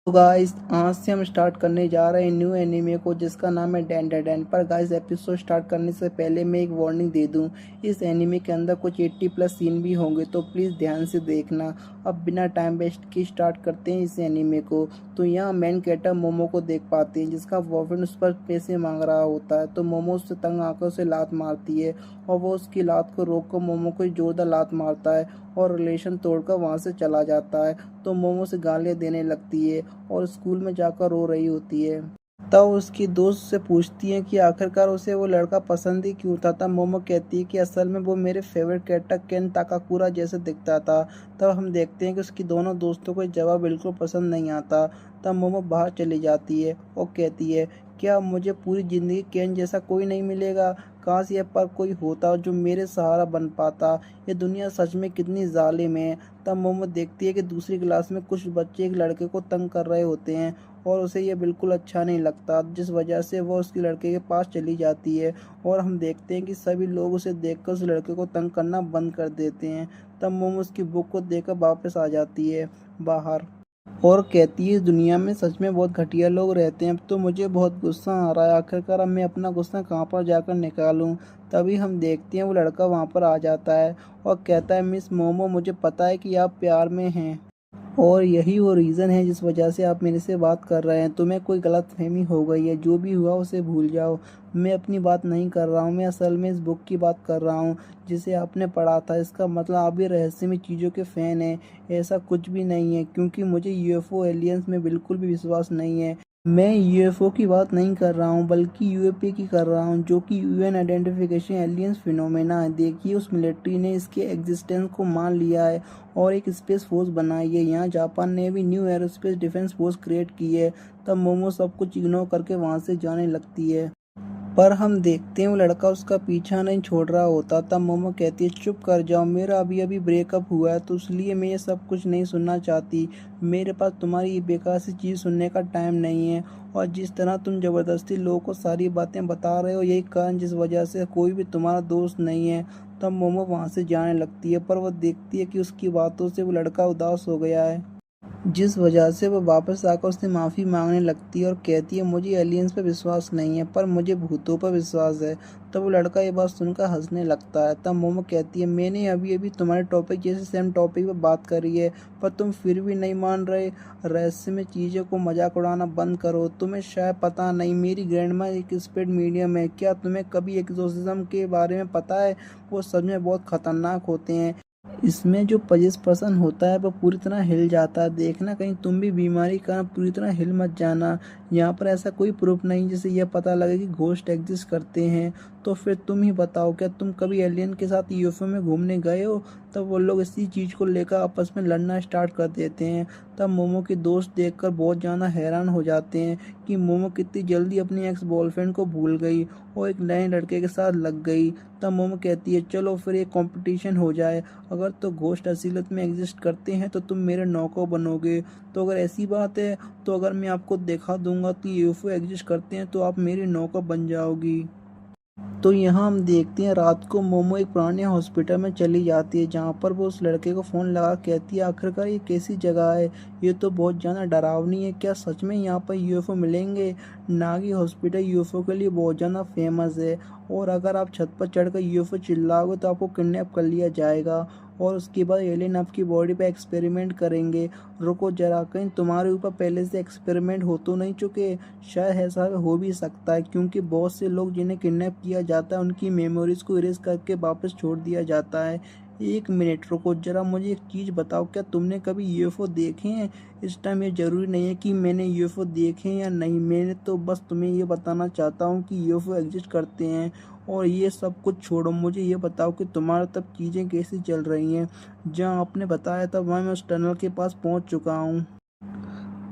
तो गाइस आज से हम स्टार्ट करने जा रहे हैं न्यू एनीमे को जिसका नाम है डैन डैन डैन। पर गाइस एपिसोड स्टार्ट करने से पहले मैं एक वार्निंग दे दूं, इस एनीमे के अंदर कुछ 80 प्लस सीन भी होंगे तो प्लीज़ ध्यान से देखना। अब बिना टाइम वेस्ट के स्टार्ट करते हैं इस एनीमे को। तो यहाँ मेन कैरेक्टर मोमो को देख पाते हैं जिसका बॉयफ्रेंड उस पर पैसे मांग रहा होता है। तो मोमो उससे तंग आकर उसे लात मारती है और वो उसकी लात को रोक कर मोमो को जोरदार लात मारता है और रिलेशन तोड़कर वहाँ से चला जाता है। तो मोमो से गालियाँ देने लगती है और स्कूल में जाकर रो रही होती है। तब उसकी दोस्त से पूछती है कि आखिरकार उसे वो लड़का पसंद ही क्यों था। तब मोमो कहती है कि असल में वो मेरे फेवरेट कैरेक्टर केन ताकाकुरा जैसे दिखता था। तब हम देखते हैं कि उसकी दोनों दोस्तों को जवाब बिल्कुल पसंद नहीं आता। तब मोमो बाहर चली जाती है और कहती है क्या मुझे पूरी ज़िंदगी केन जैसा कोई नहीं मिलेगा। काश ये पर कोई होता जो मेरे सहारा बन पाता। ये दुनिया सच में कितनी जालिम है। तब मोमो देखती है कि दूसरी क्लास में कुछ बच्चे एक लड़के को तंग कर रहे होते हैं और उसे ये बिल्कुल अच्छा नहीं लगता, जिस वजह से वो उसके लड़के के पास चली जाती है। और हम देखते हैं कि सभी लोग उसे देखकर उस लड़के को तंग करना बंद कर देते हैं। तब मोमो उसकी बुक को देखकर वापस आ जाती है बाहर और कहती है इस दुनिया में सच में बहुत घटिया लोग रहते हैं। अब तो मुझे बहुत गुस्सा आ रहा है, आखिरकार अब मैं अपना गुस्सा कहाँ पर जाकर निकालूं। तभी हम देखते हैं वो लड़का वहाँ पर आ जाता है और कहता है मिस मोमो मुझे पता है कि आप प्यार में हैं और यही वो रीज़न है जिस वजह से आप मेरे से बात कर रहे हैं। तुम्हें कोई गलतफहमी हो गई है, जो भी हुआ उसे भूल जाओ। मैं अपनी बात नहीं कर रहा हूँ, मैं असल में इस बुक की बात कर रहा हूँ जिसे आपने पढ़ा था। इसका मतलब आप भी रहस्यमय चीज़ों के फ़ैन हैं। ऐसा कुछ भी नहीं है क्योंकि मुझे यूएफओ एलियंस में बिल्कुल भी विश्वास नहीं है। मैं यूएफओ की बात नहीं कर रहा हूँ बल्कि यूएपी की कर रहा हूँ, जो कि यूएन आइडेंटिफिकेशन एलियंस फिनोमेना है। देखिए उस मिलिट्री ने इसके एग्जिस्टेंस को मान लिया है और एक स्पेस फोर्स बनाई है। यहाँ जापान ने भी new aerospace defence force create की है। तब मोमो सब कुछ इग्नोर करके वहाँ से जाने लगती है। पर हम देखते हैं वो लड़का उसका पीछा नहीं छोड़ रहा होता। तब मोमो कहती है चुप कर जाओ, मेरा अभी अभी ब्रेकअप हुआ है तो इसलिए मैं ये सब कुछ नहीं सुनना चाहती। मेरे पास तुम्हारी ये बेकार सी चीज़ सुनने का टाइम नहीं है। और जिस तरह तुम ज़बरदस्ती लोगों को सारी बातें बता रहे हो यही कारण जिस वजह से कोई भी तुम्हारा दोस्त नहीं है। तब मोमो वहाँ से जाने लगती है पर वो देखती है कि उसकी बातों से वो लड़का उदास हो गया है, जिस वजह से वो वापस आकर उससे माफ़ी मांगने लगती है और कहती है मुझे एलियंस पर विश्वास नहीं है पर मुझे भूतों पर विश्वास है। तब वो लड़का ये बात सुनकर हंसने लगता है। तब मोमो कहती है मैंने अभी अभी तुम्हारे टॉपिक जैसे सेम टॉपिक पर बात करी है पर तुम फिर भी नहीं मान रहे। रहस्य में चीज़ों को मजाक उड़ाना बंद करो। तुम्हें शायद पता नहीं मेरी ग्रैंडमा एक स्पिरिट मीडियम है। क्या तुम्हें कभी एक्सोर्सिज्म के बारे में पता है? वो सच में बहुत खतरनाक होते हैं। इसमें जो 25% होता है वो पूरी तरह हिल जाता है। देखना कहीं तुम भी बीमारी के कारण पूरी तरह हिल मत जाना। यहाँ पर ऐसा कोई प्रूफ नहीं जिससे यह पता लगे कि घोस्ट एग्जिस्ट करते हैं। तो फिर तुम ही बताओ क्या तुम कभी एलियन के साथ यूएफओ में घूमने गए हो? तब वो लोग इसी चीज़ को लेकर आपस में लड़ना स्टार्ट कर देते हैं। तब मोमो के दोस्त देखकर बहुत ज़्यादा हैरान हो जाते हैं कि मोमो कितनी जल्दी अपनी एक्स बॉयफ्रेंड को भूल गई और एक नए लड़के के साथ लग गई। तब मोमो कहती है चलो फिर एक कंपटीशन हो जाए, अगर तो घोस्ट असलियत में एग्जिस्ट करते हैं तो तुम मेरे नौकर बनोगे। तो अगर ऐसी बात है तो अगर मैं आपको दिखा दूंगा कि यूएफओ एग्जिस्ट करते हैं तो आप मेरी नौकर बन जाओगी। तो यहाँ हम देखते हैं रात को मोमो एक पुराने हॉस्पिटल में चली जाती है जहाँ पर वो उस लड़के को फ़ोन लगा कहती है आखिरकार ये कैसी जगह है, ये तो बहुत ज़्यादा डरावनी है। क्या सच में यहाँ पर यूएफओ मिलेंगे? नागी हॉस्पिटल यूएफओ के लिए बहुत ज़्यादा फेमस है और अगर आप छत पर चढ़कर यूएफओ चिल्लाओगे तो आपको किडनैप कर लिया जाएगा और उसके बाद एलियन आपकी बॉडी पे एक्सपेरिमेंट करेंगे। रुको जरा, कहीं तुम्हारे ऊपर पहले से एक्सपेरिमेंट हो तो नहीं चुके? शायद ऐसा हो भी सकता है क्योंकि बहुत से लोग जिन्हें किडनैप किया जाता है उनकी मेमोरीज को इरेज करके वापस छोड़ दिया जाता है। एक मिनट रुको जरा, मुझे एक चीज़ बताओ, क्या तुमने कभी यूएफओ देखे हैं? इस टाइम ये ज़रूरी नहीं है कि मैंने यूएफओ देखे हैं या नहीं, मैंने तो बस तुम्हें ये बताना चाहता हूँ कि यूएफओ एग्जिस्ट करते हैं। और ये सब कुछ छोड़ो, मुझे ये बताओ कि तुम्हारा तब चीज़ें कैसी चल रही हैं? जहाँ आपने बताया था वहाँ मैं उस टनल के पास पहुँच चुका हूँ।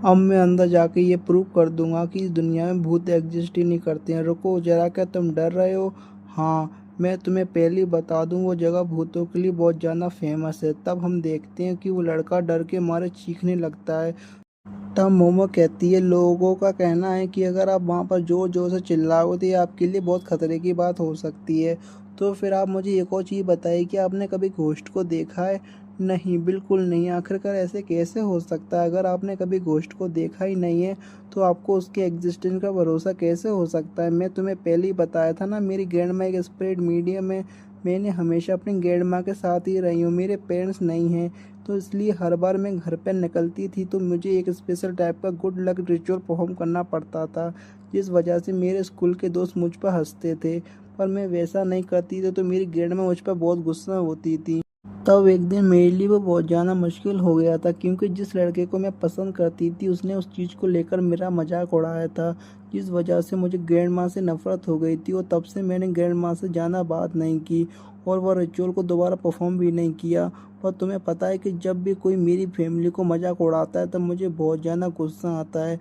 अब मैं अंदर जाके ये प्रूव कर दूंगा कि इस दुनिया में भूत एग्जिस्ट ही नहीं करते हैं। रुको जरा, क्या तुम डर रहे हो? हाँ, मैं तुम्हें पहले ही बता दूं वो जगह भूतों के लिए बहुत ज़्यादा फेमस है। तब हम देखते हैं कि वो लड़का डर के मारे चीखने लगता है। तब मोमो कहती है लोगों का कहना है कि अगर आप वहाँ पर जोर जोर से चिल्लाओगे तो ये आपके लिए बहुत खतरे की बात हो सकती है। तो फिर आप मुझे एक और चीज़ बताइए कि आपने कभी घोस्ट को देखा है? नहीं, बिल्कुल नहीं। आखिरकार ऐसे कैसे हो सकता है? अगर आपने कभी घोस्ट को देखा ही नहीं है, तो आपको उसके एग्ज़िस्टेंस का भरोसा कैसे हो सकता है? मैं तुम्हें पहले ही बताया था ना, मेरी ग्रैंडमा एक स्पिरिट मीडियम है। मैंने हमेशा अपनी ग्रैंडमा के साथ ही रही हूँ, मेरे पेरेंट्स नहीं हैं, तो इसलिए हर बार मैं घर पे निकलती थी तो मुझे एक स्पेशल टाइप का गुड लक रिचुअल परफ़ॉर्म करना पड़ता था, जिस वजह से मेरे स्कूल के दोस्त मुझ पर हँसते थे। पर मैं वैसा नहीं करती थी तो मेरी ग्रैंडमा मुझ पर बहुत गुस्सा होती थी। तब एक दिन मेरे लिए वो बहुत जाना मुश्किल हो गया था, क्योंकि जिस लड़के को मैं पसंद करती थी उसने उस चीज़ को लेकर मेरा मजाक उड़ाया था, जिस वजह से मुझे ग्रैंड माँ से नफ़रत हो गई थी और तब से मैंने ग्रैंड माँ से ज़्यादा बात नहीं की और वो रिचुअल को दोबारा परफॉर्म भी नहीं किया। पर तुम्हें पता है कि जब भी कोई मेरी फैमिली को मजाक उड़ाता है तब मुझे बहुत ज़्यादा गुस्सा आता है,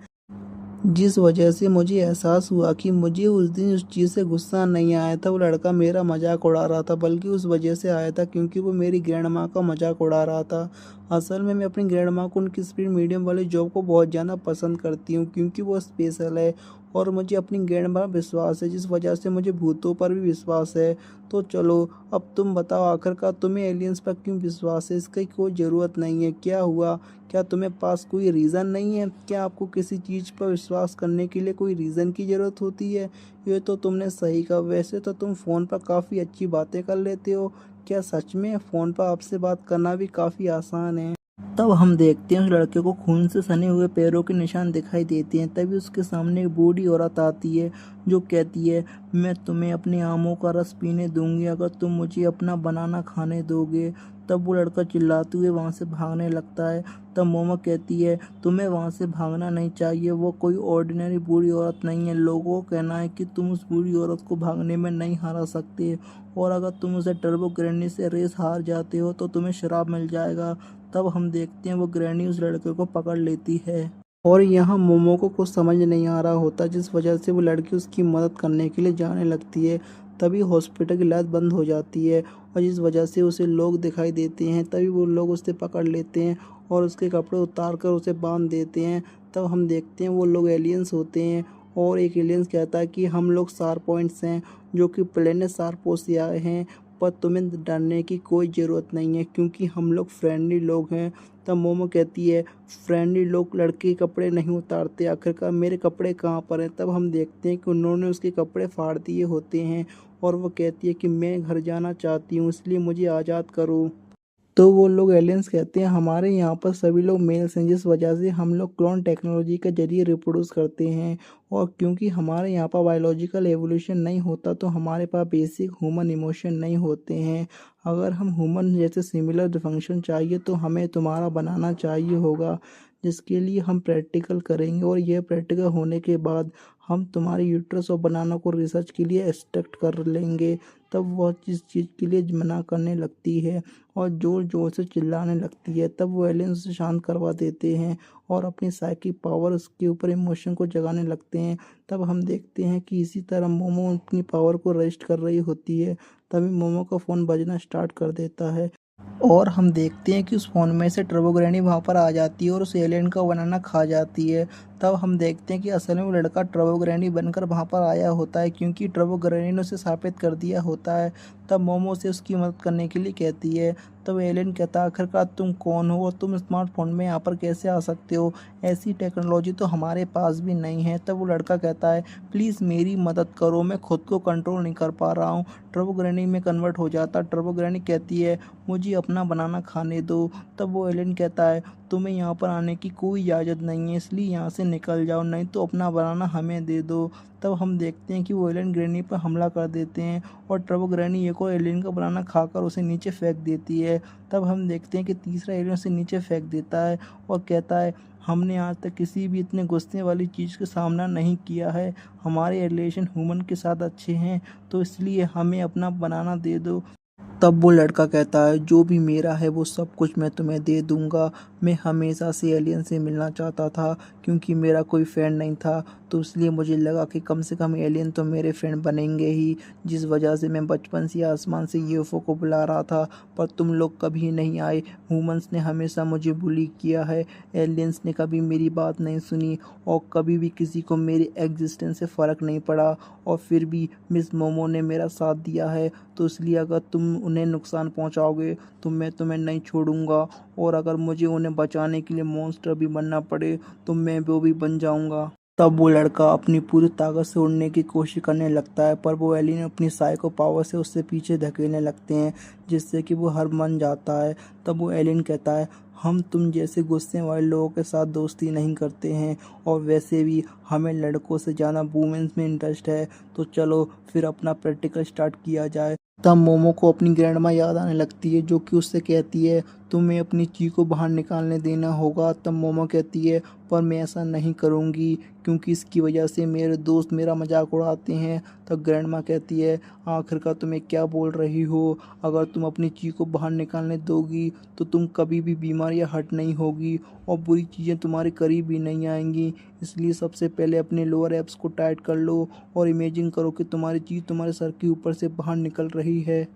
जिस वजह से मुझे एहसास हुआ कि मुझे उस दिन उस चीज़ से गुस्सा नहीं आया था वो लड़का मेरा मजाक उड़ा रहा था, बल्कि उस वजह से आया था क्योंकि वो मेरी ग्रैंड माँ का मजाक उड़ा रहा था। असल में मैं अपनी ग्रैंड माँ को उनकी स्पीड मीडियम वाली जॉब को बहुत ज़्यादा पसंद करती हूँ, क्योंकि वो स्पेशल है और मुझे अपनी ग्रैंड माँ पर विश्वास है, जिस वजह से मुझे भूतों पर भी विश्वास है। तो चलो, अब तुम बताओ, आखिरकार तुम्हें एलियंस पर क्यों विश्वास है? इसकी कोई ज़रूरत नहीं है। क्या हुआ? क्या तुम्हें पास कोई रीज़न नहीं है? क्या आपको किसी चीज़ पर विश्वास करने के लिए कोई रीज़न की ज़रूरत होती है? ये तो तुमने सही कहा। वैसे तो तुम फ़ोन पर काफ़ी अच्छी बातें कर लेते हो। क्या सच में फ़ोन पर आपसे बात करना भी काफ़ी आसान है? तब हम देखते हैं उस लड़के को खून से सने हुए पैरों के निशान दिखाई देते हैं। तभी उसके सामने एक बूढ़ी औरत आती है जो कहती है, मैं तुम्हें अपने आमों का रस पीने दूंगी अगर तुम मुझे अपना बनाना खाने दोगे। तब वो लड़का चिल्लाते हुए वहाँ से भागने लगता है। तब मोमा कहती है, तुम्हें वहाँ से भागना नहीं चाहिए, वो कोई ऑर्डिनरी बूढ़ी औरत नहीं है। लोगों का कहना है कि तुम उस बूढ़ी औरत को भागने में नहीं हरा सकते और अगर तुम उसे टर्बो ग्रैनी से रेस हार जाते हो तो तुम्हें शराब मिल जाएगा। तब हम देखते हैं वो ग्रैनी उस लड़के को पकड़ लेती है और यहाँ मोमो को कुछ समझ नहीं आ रहा होता, जिस वजह से वो लड़की उसकी मदद करने के लिए जाने लगती है। तभी हॉस्पिटल की लाइट बंद हो जाती है और जिस वजह से उसे लोग दिखाई देते हैं। तभी वो लोग उसे पकड़ लेते हैं और उसके कपड़े उतार कर उसे बांध देते हैं। तब हम देखते हैं वो लोग एलियंस होते हैं और एक एलियंस कहता है कि हम लोग शार्प पॉइंट्स हैं जो कि प्लेनेट शार्पो से आए हैं, पर तुम्हें डरने की कोई ज़रूरत नहीं है क्योंकि हम लोग फ्रेंडली लोग हैं। तब मोमो कहती है, फ्रेंडली लोग लड़के के कपड़े नहीं उतारते, आखिरकार मेरे कपड़े कहाँ पर हैं? तब हम देखते हैं कि उन्होंने उसके कपड़े फाड़ दिए होते हैं और वो कहती है कि मैं घर जाना चाहती हूँ, इसलिए मुझे आज़ाद करो। तो वो लोग एलियंस कहते हैं, हमारे यहाँ पर सभी लोग मेल्स हैं, जिस वजह से हम लोग क्लोन टेक्नोलॉजी के जरिए रिप्रोड्यूस करते हैं और क्योंकि हमारे यहाँ पर बायोलॉजिकल एवोल्यूशन नहीं होता तो हमारे पास बेसिक ह्यूमन इमोशन नहीं होते हैं। अगर हम ह्यूमन जैसे सिमिलर फंक्शन चाहिए तो हमें तुम्हारा बनाना चाहिए होगा, जिसके लिए हम प्रैक्टिकल करेंगे और यह प्रैक्टिकल होने के बाद हम तुम्हारे यूट्रस और बनाना को रिसर्च के लिए एक्सट्रैक्ट कर लेंगे। तब वह इस चीज़ के लिए मना करने लगती है और ज़ोर ज़ोर से चिल्लाने लगती है। तब वो एलियन उसे शांत करवा देते हैं और अपनी साइकिक पावर उसके ऊपर इमोशन को जगाने लगते हैं। तब हम देखते हैं कि इसी तरह मोमो अपनी पावर को रेस्ट कर रही होती है। तभी मोमो का फ़ोन बजना स्टार्ट कर देता है और हम देखते हैं कि उस फ़ोन में से टर्बो ग्रैनी वहाँ पर आ जाती है और उस एलियन का बनाना खा जाती है। तब हम देखते हैं कि असल में वो लड़का टर्बो ग्रैनी बनकर वहाँ पर आया होता है, क्योंकि टर्बो ग्रैनी ने उसे साबित कर दिया होता है। तब मोमो से उसकी मदद करने के लिए कहती है। तब एलियन कहता है, आखिरकार तुम कौन हो और तुम स्मार्टफोन में यहाँ पर कैसे आ सकते हो? ऐसी टेक्नोलॉजी तो हमारे पास भी नहीं है। तब वो लड़का कहता है, प्लीज़ मेरी मदद करो, मैं खुद को कंट्रोल नहीं कर पा रहा हूँ। टर्बो ग्रैनी में कन्वर्ट हो जाता। टर्बो ग्रैनी कहती है, मुझे अपना बनाना खाने दो। तब वो एलियन कहता है, तुम्हें यहाँ पर आने की कोई इजाज़त नहीं है, इसलिए यहाँ से निकल जाओ, नहीं तो अपना बनाना हमें दे दो। तब हम देखते हैं कि वो एलियन ग्रैनी पर हमला कर देते हैं और टर्बो ग्रैनी एक और एलियन का बनाना खाकर उसे नीचे फेंक देती है। तब हम देखते हैं कि तीसरा एलियन उसे नीचे फेंक देता है और कहता है, हमने आज तक किसी भी इतने गुस्से वाली चीज़ का सामना नहीं किया है, हमारे रिलेशन ह्यूमन के साथ अच्छे हैं, तो इसलिए हमें अपना बनाना दे दो। तब वो लड़का कहता है, जो भी मेरा है वो सब कुछ मैं तुम्हें दे दूंगा, मैं हमेशा से एलियन से मिलना चाहता था क्योंकि मेरा कोई फ्रेंड नहीं था, तो इसलिए मुझे लगा कि कम से कम एलियन तो मेरे फ्रेंड बनेंगे ही, जिस वजह से मैं बचपन से आसमान से यूएफओ को बुला रहा था, पर तुम लोग कभी नहीं आए। ह्यूमंस ने हमेशा मुझे बुली किया है, एलियंस ने कभी मेरी बात नहीं सुनी और कभी भी किसी को मेरी एग्जिस्टेंस से फ़र्क नहीं पड़ा, और फिर भी मिस मोमो ने मेरा साथ दिया है। तो इसलिए अगर तुम उन्हें नुकसान पहुंचाओगे तो मैं तुम्हें नहीं छोड़ूंगा, और अगर मुझे उन्हें बचाने के लिए मॉन्स्टर भी बनना पड़े तो मैं वो भी बन जाऊंगा। तब वो लड़का अपनी पूरी ताकत से उड़ने की कोशिश करने लगता है, पर वो एलियन अपनी साइको पावर से उससे पीछे धकेलने लगते हैं, जिससे कि वो हार मान जाता है। तब वो एलियन कहता है, हम तुम जैसे गुस्से वाले लोगों के साथ दोस्ती नहीं करते हैं, और वैसे भी हमें लड़कों से ज़्यादा वुमेन्स में इंटरेस्ट है, तो चलो फिर अपना प्रैक्टिकल स्टार्ट किया जाए। तब मोमो को अपनी ग्रैंडमा याद आने लगती है, जो कि उससे कहती है तुम्हें अपनी ची को बाहर निकालने देना होगा। तब मोमो कहती है पर मैं ऐसा नहीं करूँगी क्योंकि इसकी वजह से मेरे दोस्त मेरा मजाक उड़ाते हैं। तब ग्रैंडमा कहती है आखिरकार तुम्हें क्या बोल रही हो, अगर तुम अपनी ची को बाहर निकालने दोगी तो तुम कभी भी बीमार या हट नहीं होगी और बुरी चीज़ें तुम्हारे करीब भी नहीं आएंगी। इसलिए सबसे पहले अपने लोअर एब्स को टाइट कर लो और इमेजिन करो कि तुम्हारी चीज़ तुम्हारे सर के ऊपर से बाहर निकल रही है।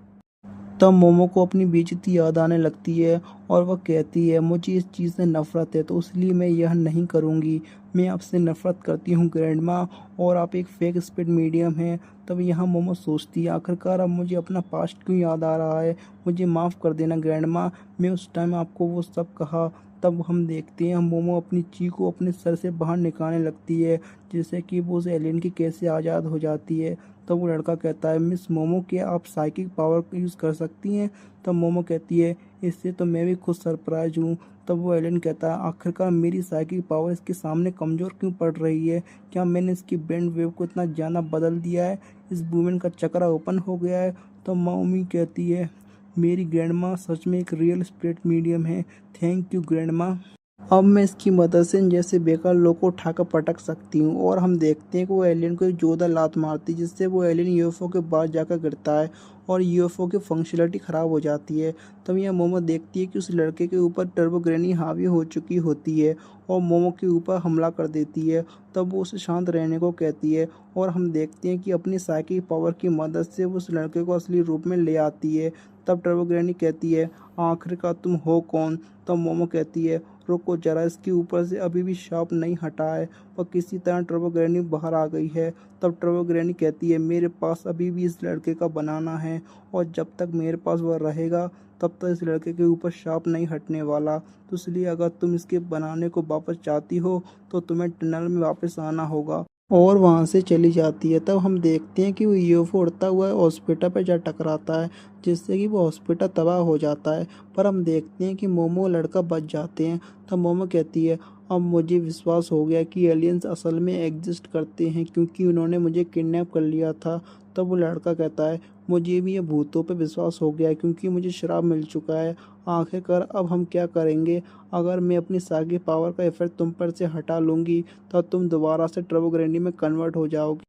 तब मोमो को अपनी बेइज्जती याद आने लगती है और वह कहती है मुझे इस चीज़ से नफ़रत है, तो इसलिए मैं यह नहीं करूँगी। मैं आपसे नफ़रत करती हूँ ग्रैंडमा, और आप एक फेक स्पिड मीडियम हैं। तब यहाँ मोमो सोचती है आखिरकार अब मुझे अपना पास्ट क्यों याद आ रहा है, मुझे माफ़ कर देना ग्रैंडमा, मैं उस टाइम आपको वो सब कहा। तब हम देखते हैं मोमो अपनी ची को अपने सर से बाहर निकालने लगती है, जिससे कि वो उस एलियन की कैसे आज़ाद हो जाती है। तब वो लड़का कहता है मिस मोमो क्या आप साइकिक पावर यूज़ कर सकती हैं। तब मोमो कहती है इससे तो मैं भी खुद सरप्राइज हूँ। तब वो एलियन कहता है आखिरकार मेरी साइकिक पावर इसके सामने कमज़ोर क्यों पड़ रही है, क्या मैंने इसकी ब्रेन वेव को इतना ज़्यादा बदल दिया है, इस वूमेन का चक्रा ओपन हो गया है। तब मम्मी कहती है मेरी ग्रैंडमा सच में एक रियल स्पिरिट मीडियम है, थैंक यू ग्रैंडमा। अब मैं इसकी मदद से इन जैसे बेकार लोग को उठाकर पटक सकती हूँ। और हम देखते हैं कि वो एलियन को एक जोरदार लात मारती है, जिससे वो एलियन यूएफओ के बाहर जाकर गिरता है और यूएफओ की फंक्शनलिटी ख़राब हो जाती है। तब यह मोमो देखती है कि उस लड़के के ऊपर टर्बो ग्रैनी हावी हो चुकी होती है और मोमो के ऊपर हमला कर देती है। तब वो उसे शांत रहने को कहती है और हम देखते हैं कि अपनी साइकिक पावर की मदद से वो उस लड़के को असली रूप में ले आती है। तब टर्बो ग्रैनी कहती है आखिरकार तुम हो कौन। तब मोमो कहती है रुको जरा, इसके ऊपर से अभी भी शार्प नहीं हटा है, पर किसी तरह टर्बो ग्रैनी बाहर आ गई है। तब टर्बो ग्रैनी कहती है मेरे पास अभी भी इस लड़के का बनाना है, और जब तक मेरे पास वह रहेगा तब तक इस लड़के के ऊपर शार्प नहीं हटने वाला, तो इसलिए अगर तुम इसके बनाने को वापस चाहती हो तो तुम्हें टनल में वापस आना होगा। और वहाँ से चली जाती है। तब हम देखते हैं कि वो यूएफओ उड़ता हुआ हॉस्पिटल पर जा टकराता है, जिससे कि वो हॉस्पिटल तबाह हो जाता है। पर हम देखते हैं कि मोमो लड़का बच जाते हैं। तब मोमो कहती है अब मुझे विश्वास हो गया कि एलियंस असल में एग्जिस्ट करते हैं क्योंकि उन्होंने मुझे किडनैप कर लिया था। तब वो लड़का कहता है मुझे भी ये भूतों पे विश्वास हो गया है क्योंकि मुझे श्राप मिल चुका है। आखिरकार अब हम क्या करेंगे, अगर मैं अपनी सागी पावर का इफेक्ट तुम पर से हटा लूँगी तो तुम दोबारा से टर्बो ग्रैनी में कन्वर्ट हो जाओगी।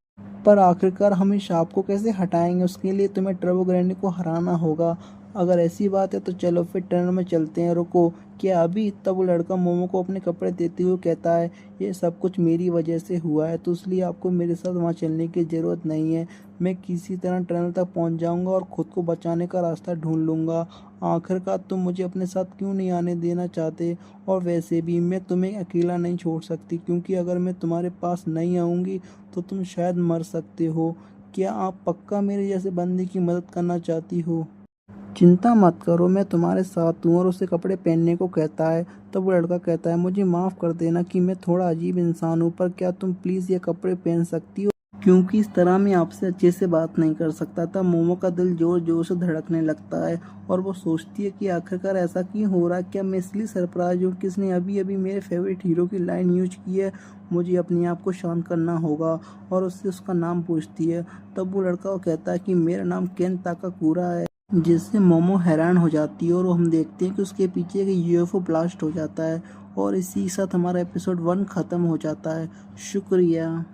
पर आखिरकार हम इस शाप को कैसे हटाएंगे, उसके लिए तुम्हें टर्बो ग्रैनी को हराना होगा। अगर ऐसी बात है तो चलो फिर टनल में चलते हैं, रुको क्या अभी। तब वो लड़का मोमो को अपने कपड़े देते हुए कहता है ये सब कुछ मेरी वजह से हुआ है, तो इसलिए आपको मेरे साथ वहाँ चलने की ज़रूरत नहीं है। मैं किसी तरह टनल तक पहुँच जाऊँगा और ख़ुद को बचाने का रास्ता ढूंढ लूँगा। आखिरकार तुम मुझे अपने साथ क्यों नहीं आने देना चाहते, और वैसे भी मैं तुम्हें अकेला नहीं छोड़ सकती क्योंकि अगर मैं तुम्हारे पास नहीं आऊँगी तो तुम शायद मर सकते हो। क्या आप पक्का मेरे जैसे बंदे की मदद करना चाहती हो। चिंता मत करो मैं तुम्हारे साथ हूँ, और उसे कपड़े पहनने को कहता है। तब वो लड़का कहता है मुझे माफ़ कर देना कि मैं थोड़ा अजीब इंसान हूँ, पर क्या तुम प्लीज़ ये कपड़े पहन सकती हो क्योंकि इस तरह मैं आपसे अच्छे से बात नहीं कर सकता। तब मोमो का दिल जोर जोर से धड़कने लगता है और वो सोचती है कि आखिरकार ऐसा क्यों हो रहा है, क्या मैं इसलिए सरप्राइज हूँ कि इसने अभी अभी मेरे फेवरेट हीरो की लाइन यूज की है। मुझे अपने आप को शांत करना होगा, और उससे उसका नाम पूछती है। तब वो लड़का कहता है कि मेरा नाम केन ताकाकुरा है, जिससे मोमो हैरान हो जाती है और हम देखते हैं कि उसके पीछे एक यूएफओ ब्लास्ट हो जाता है। और इसी के साथ हमारा एपिसोड 1 ख़त्म हो जाता है। शुक्रिया।